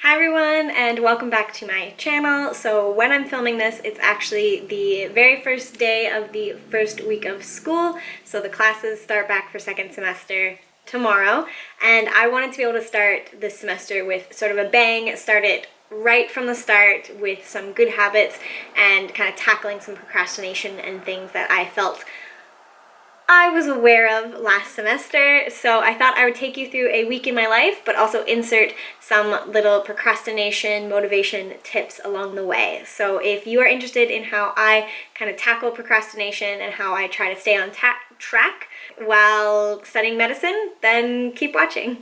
Hi everyone and welcome back to my channel. So when I'm filming this, it's actually the very first day of the first week of school. So the classes start back for second semester tomorrow, and I wanted to be able to start this semester with sort of a bang, start it right from the start with some good habits and kind of tackling some procrastination and things that I felt I was aware of last semester. So I thought I would take you through a week in my life, but also insert some little procrastination motivation tips along the way. So if you are interested in how I kind of tackle procrastination and how I try to stay on track while studying medicine, then keep watching.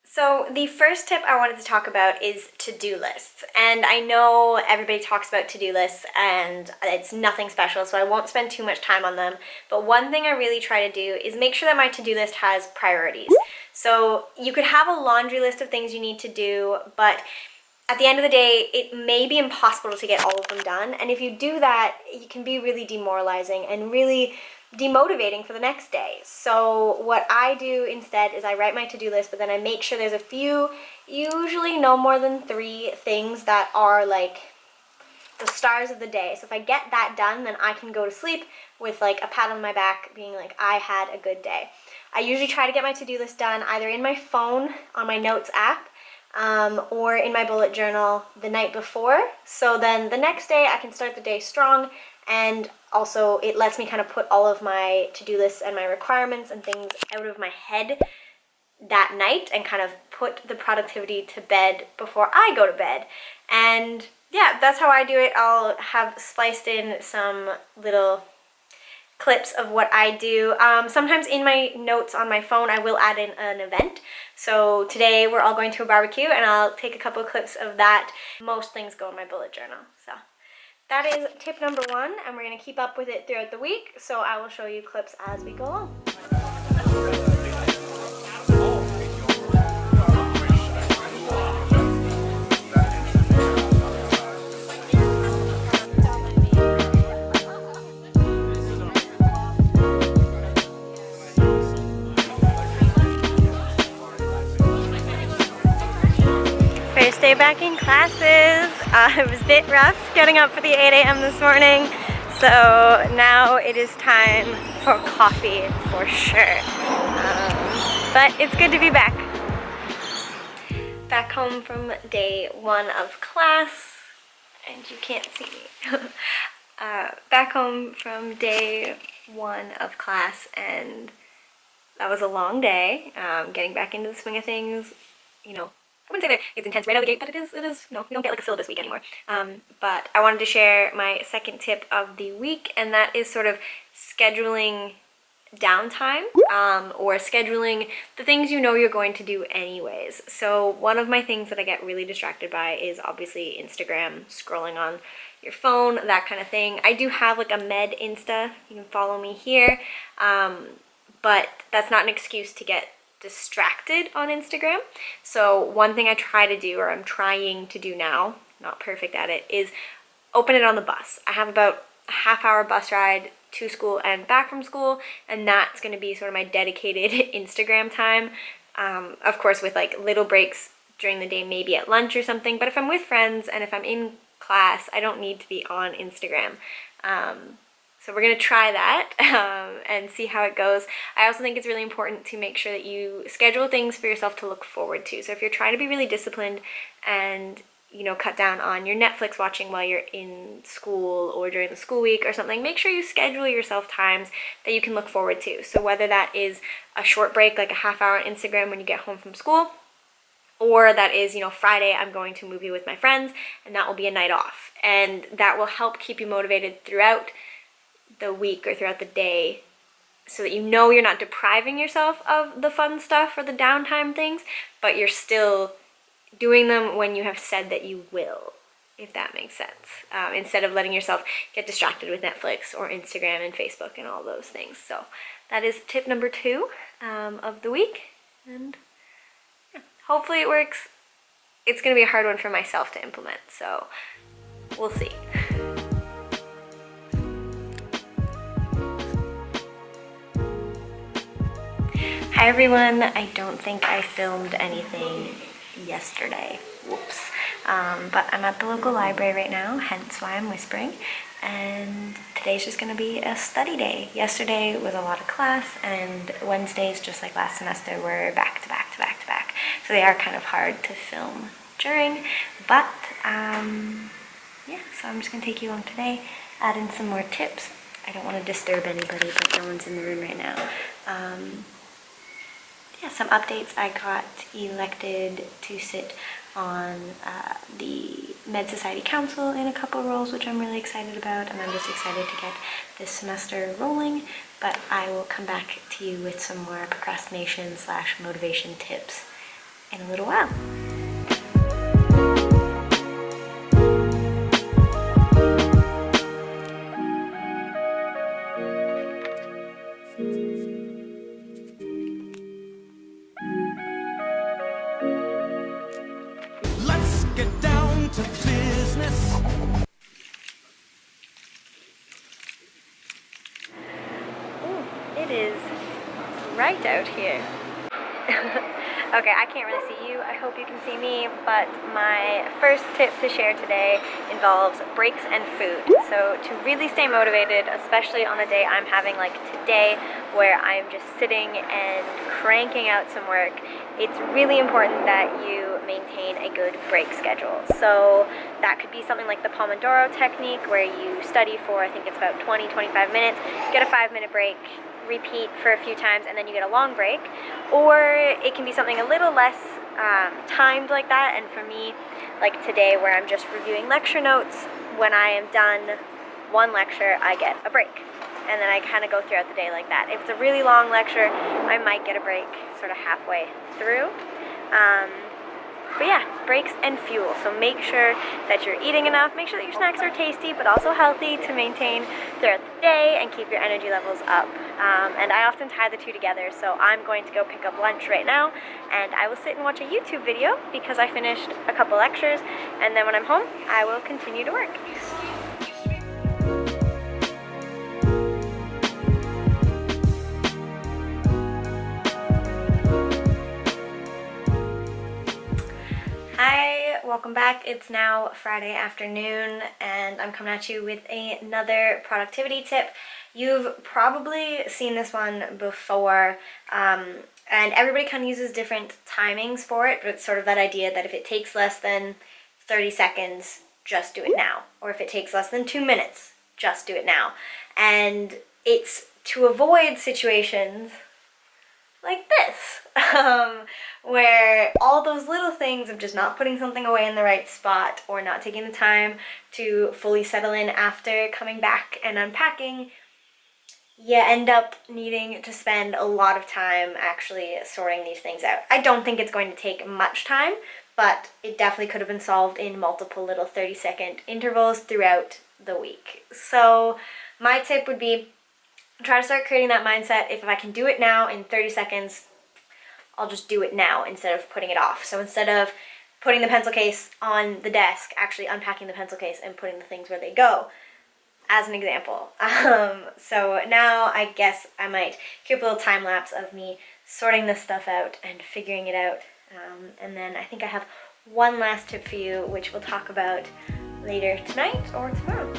So the first tip I wanted to talk about is to-do lists. And I know everybody talks about to-do lists and it's nothing special, so I won't spend too much time on them. But one thing I really try to do is make sure that my to-do list has priorities. So you could have a laundry list of things you need to do, but at the end of the day, it may be impossible to get all of them done. And if you do that, it can be really demoralizing and really demotivating for the next day. So what I do instead is I write my to-do list, but then I make sure there's a few, usually no more than 3 things that are like the stars of the day. So if I get that done, then I can go to sleep with like a pat on my back being like, I had a good day. I usually try to get my to-do list done either in my phone on my notes app, or in my bullet journal the night before. So then the next day I can start the day strong, and also it lets me kind of put all of my to-do lists and my requirements and things out of my head that night and kind of put the productivity to bed before I go to bed. And yeah, that's how I do it. I'll have spliced in some little clips of what I do. Sometimes in my notes on my phone I will add in an event. So today we're all going to a barbecue and I'll take a couple of clips of that. Most things go in my bullet journal. So that is tip number 1, and we're going to keep up with it throughout the week. So I will show you clips as we go along. First day back in classes. It was a bit rough getting up for the 8 a.m. this morning, so now it is time for coffee for sure. But it's good to be back. Back home from day 1 of class, and you can't see me. Back home from day 1 of class, and that was a long day. Getting back into the swing of things, you know. I wouldn't say that it's intense right out of the gate, but it is, no, we don't get like a syllabus week anymore. But I wanted to share my second tip of the week, and that is sort of scheduling downtime, or scheduling the things you know you're going to do anyways. So one of my things that I get really distracted by is obviously Instagram, scrolling on your phone, that kind of thing. I do have like a med Insta, you can follow me here, but that's not an excuse to get distracted on Instagram. So one thing I try to do, or I'm trying to do now, not perfect at it, is open it on the bus. I have about a half-hour bus ride to school and back from school, and that's going to be sort of my dedicated Instagram time. Of course, with like little breaks during the day, maybe at lunch or something, but if I'm with friends and if I'm in class, I don't need to be on Instagram. So we're going to try that and see how it goes. I also think it's really important to make sure that you schedule things for yourself to look forward to. So if you're trying to be really disciplined and, you know, cut down on your Netflix watching while you're in school or during the school week or something, make sure you schedule yourself times that you can look forward to. So whether that is a short break, like a half-hour on Instagram when you get home from school, or that is, you know, Friday I'm going to a movie with my friends, and that will be a night off. And that will help keep you motivated throughout the week or throughout the day, so that you know you're not depriving yourself of the fun stuff or the downtime things, but you're still doing them when you have said that you will, if that makes sense, instead of letting yourself get distracted with Netflix or Instagram and Facebook and all those things. So that is tip number 2 of the week, and yeah, hopefully it works. It's going to be a hard one for myself to implement, so we'll see. Hi everyone, I don't think I filmed anything yesterday, whoops. But I'm at the local library right now, hence why I'm whispering. And today's just gonna be a study day. Yesterday was a lot of class, and Wednesdays, just like last semester, were back to back to back to back. So they are kind of hard to film during, but yeah, so I'm just gonna take you along today, add in some more tips. I don't want to disturb anybody, but no one's in the room right now. Yeah, some updates. I got elected to sit on the Med Society Council in a couple roles, which I'm really excited about, and I'm just excited to get this semester rolling. But I will come back to you with some more procrastination / motivation tips in a little while. Let's get down to business. Ooh, it is bright out here. Okay, I can't really see you. I hope you can see me, but my first tip to share today involves breaks and food. So to really stay motivated, especially on a day I'm having like today, where I'm just sitting and cranking out some work, it's really important that you maintain a good break schedule. So that could be something like the Pomdoro technique, where you study for, I think it's about 20-25 minutes, get a 5-minute break, repeat for a few times, and then you get a long break. Or it can be something a little less timed like that, and for me, like today, where I'm just reviewing lecture notes, when I am done one lecture, I get a break, and then I kind of go throughout the day like that. If it's a really long lecture, I might get a break sort of halfway through. But yeah, breaks and fuel. So make sure that you're eating enough, make sure that your snacks are tasty but also healthy to maintain throughout the day and keep your energy levels up. And I often tie the two together, so I'm going to go pick up lunch right now, and I will sit and watch a YouTube video because I finished a couple lectures, and then when I'm home, I will continue to work. Hi, welcome back. It's now Friday afternoon, and I'm coming at you with another productivity tip. You've probably seen this one before, and everybody kind of uses different timings for it, but it's sort of that idea that if it takes less than 30 seconds, just do it now. Or if it takes less than 2 minutes, just do it now. And it's to avoid situations like this, where all those little things of just not putting something away in the right spot or not taking the time to fully settle in after coming back and unpacking, you end up needing to spend a lot of time actually sorting these things out. I don't think it's going to take much time, but it definitely could have been solved in multiple little 30-second intervals throughout the week. So my tip would be, try to start creating that mindset. If I can do it now in 30 seconds, I'll just do it now instead of putting it off. So instead of putting the pencil case on the desk, actually unpacking the pencil case and putting the things where they go, as an example. So now I guess I might keep a little time lapse of me sorting this stuff out and figuring it out. And then I think I have one last tip for you, which we'll talk about later tonight or tomorrow.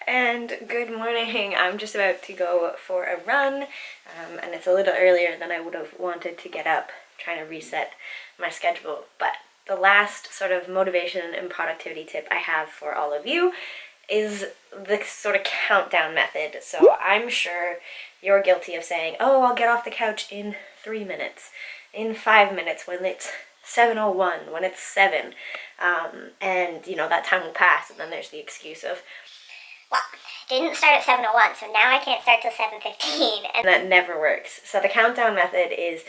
And good morning. I'm just about to go for a run, and it's a little earlier than I would have wanted to get up, trying to reset my schedule. But the last sort of motivation and productivity tip I have for all of you is the sort of countdown method. So I'm sure you're guilty of saying, oh, I'll get off the couch in 3 minutes, in 5 minutes, when it's 7:01, when it's 7, and you know that time will pass, and then there's the excuse of, well, didn't start at 7:01, so now I can't start till 7:15. and that never works. So the countdown method is,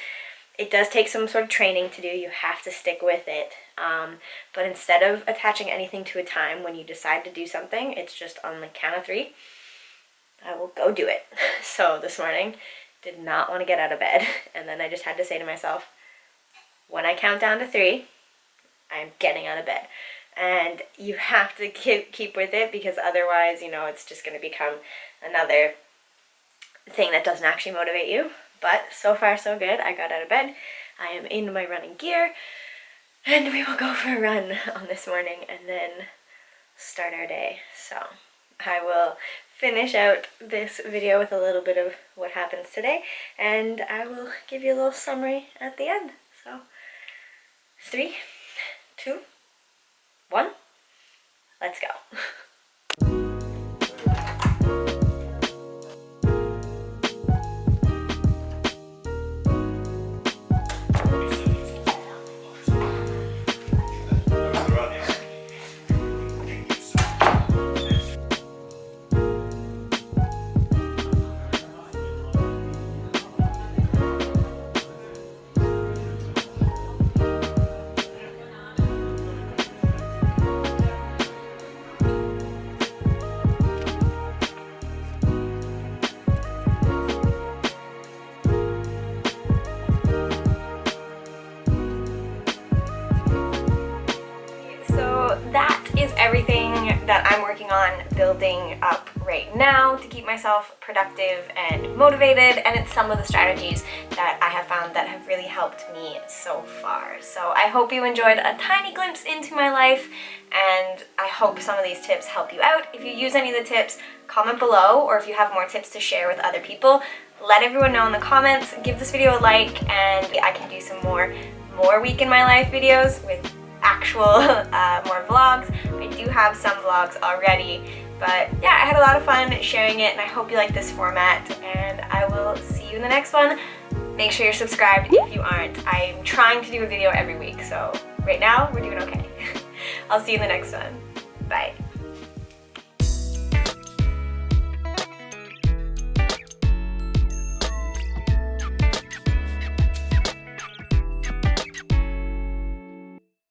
it does take some sort of training to do. You have to stick with it, But instead of attaching anything to a time when you decide to do something, it's just on the count of 3. I will go do it. So this morning, did not want to get out of bed, and then I just had to say to myself, when I count down to 3, I'm getting out of bed. And you have to keep with it, because otherwise, you know, it's just going to become another thing that doesn't actually motivate you. But so far so good. I got out of bed. I am in my running gear, and we will go for a run on this morning and then start our day. So I will finish out this video with a little bit of what happens today, and I will give you a little summary at the end. So 3, 2, 1, let's go. That is everything that I'm working on building up right now to keep myself productive and motivated, and it's some of the strategies that I have found that have really helped me so far. So I hope you enjoyed a tiny glimpse into my life, and I hope some of these tips help you out. If you use any of the tips, comment below, or if you have more tips to share with other people, let everyone know in the comments. Give this video a like, and I can do some more week in my life videos with actual more vlogs. I do have some vlogs already, but yeah, I had a lot of fun sharing it, and I hope you like this format, and I will see you in the next one. Make sure you're subscribed if you aren't. I'm trying to do a video every week, so right now we're doing okay. I'll see you in the next one. Bye.